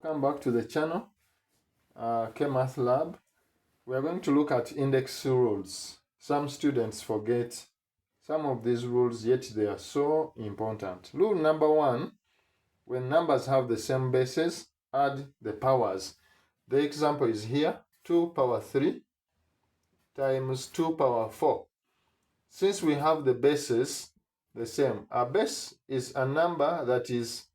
Welcome back to the channel, K-Math Lab. We are going to look at index rules. Some students forget some of these rules, yet they are so important. Rule number 1, when numbers have the same bases, add the powers. The example is here, 2 power 3 times 2 power 4. Since we have the bases the same, a base is a number that is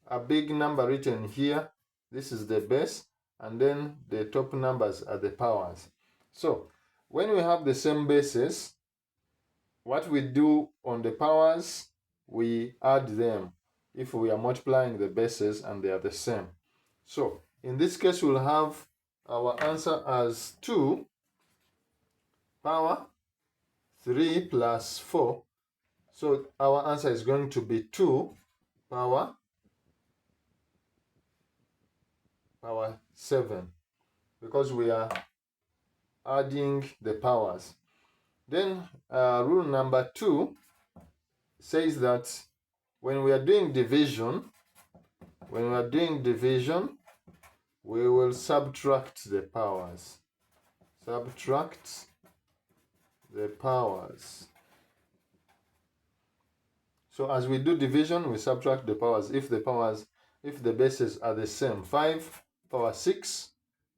a big number written here. This is the base, and then the top numbers are the powers. So when we have the same bases, what we do on the powers, we add them if we are multiplying the bases and they are the same. So in this case, we'll have our answer as 2 power 3 plus 4. So our answer is going to be 2 power 7, because we are adding the powers. Then rule number 2 says that when we are doing division, we will subtract the powers. Subtract the powers. So as we do division, we subtract the powers if the bases are the same. 5 power 6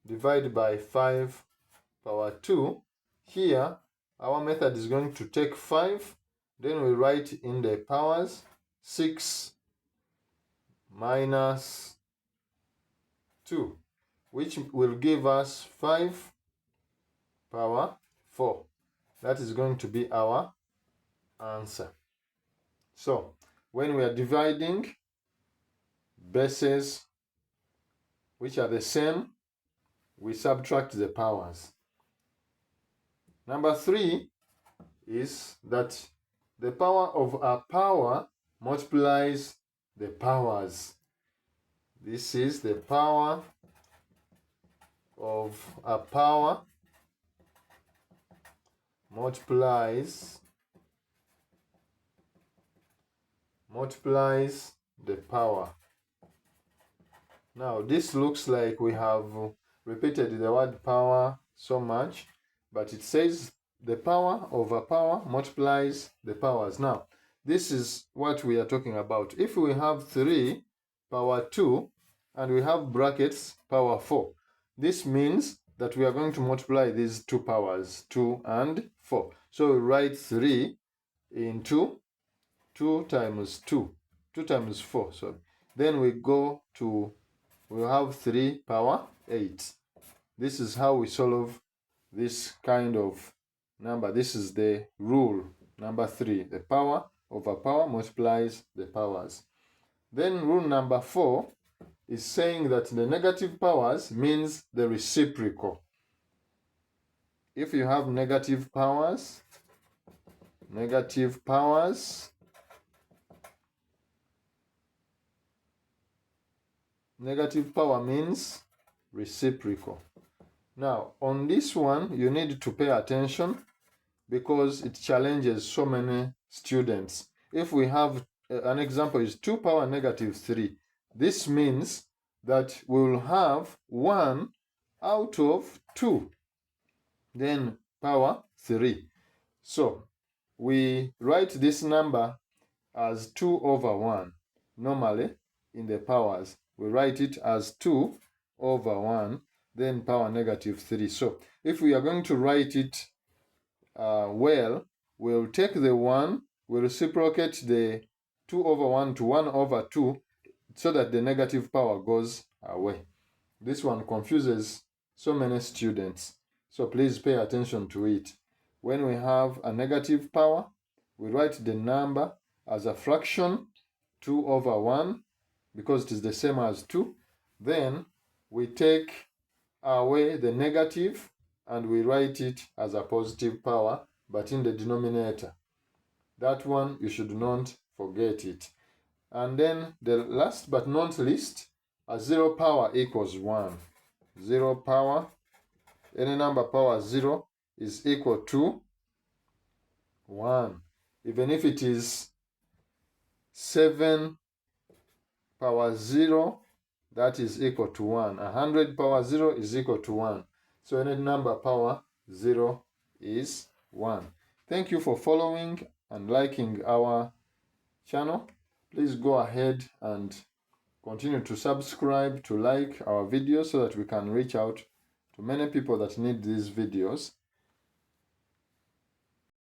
divided by 5 power 2. Here, our method is going to take 5, then we write in the powers 6 minus 2, which will give us 5 power 4. That is going to be our answer. So, when we are dividing bases which are the same, we subtract the powers. Number 3 is that the power of a power multiplies the powers. This is the power of a power multiplies the power. Now this looks like we have repeated the word power so much, but it says the power of a power multiplies the powers. Now this is what we are talking about. If we have 3 power 2 and we have brackets power 4, this means that we are going to multiply these two powers, 2 and 4. So we write 3 into 2 times 2 times 4. So then we have 3 power 8. This is how we solve this kind of number. This is the rule number 3. The power of a power multiplies the powers. Then rule number 4 is saying that the negative powers means the reciprocal. If you have negative powers negative power means reciprocal. Now, on this one, you need to pay attention because it challenges so many students. If we have an example is 2 power negative 3, this means that we will have 1 out of 2, then power 3. So we write this number as 2 over 1. Normally, in the powers, we write it as 2 over 1, then power negative 3. So if we are going to write it well, we'll take the 1, we'll reciprocate the 2 over 1 to 1 over 2, so that the negative power goes away. This one confuses so many students, so please pay attention to it. When we have a negative power, we write the number as a fraction, 2 over 1, because it is the same as 2. Then we take away the negative and we write it as a positive power, but in the denominator. That one, you should not forget it. And then the last but not least, a 0 power equals 1. 0 power, any number power 0 is equal to 1. Even if it is 7 power 0 that is equal to 1. 100 power 0 is equal to 1. So any number power 0 is 1. Thank you for following and liking our channel. Please go ahead and continue to subscribe, to like our videos so that we can reach out to many people that need these videos.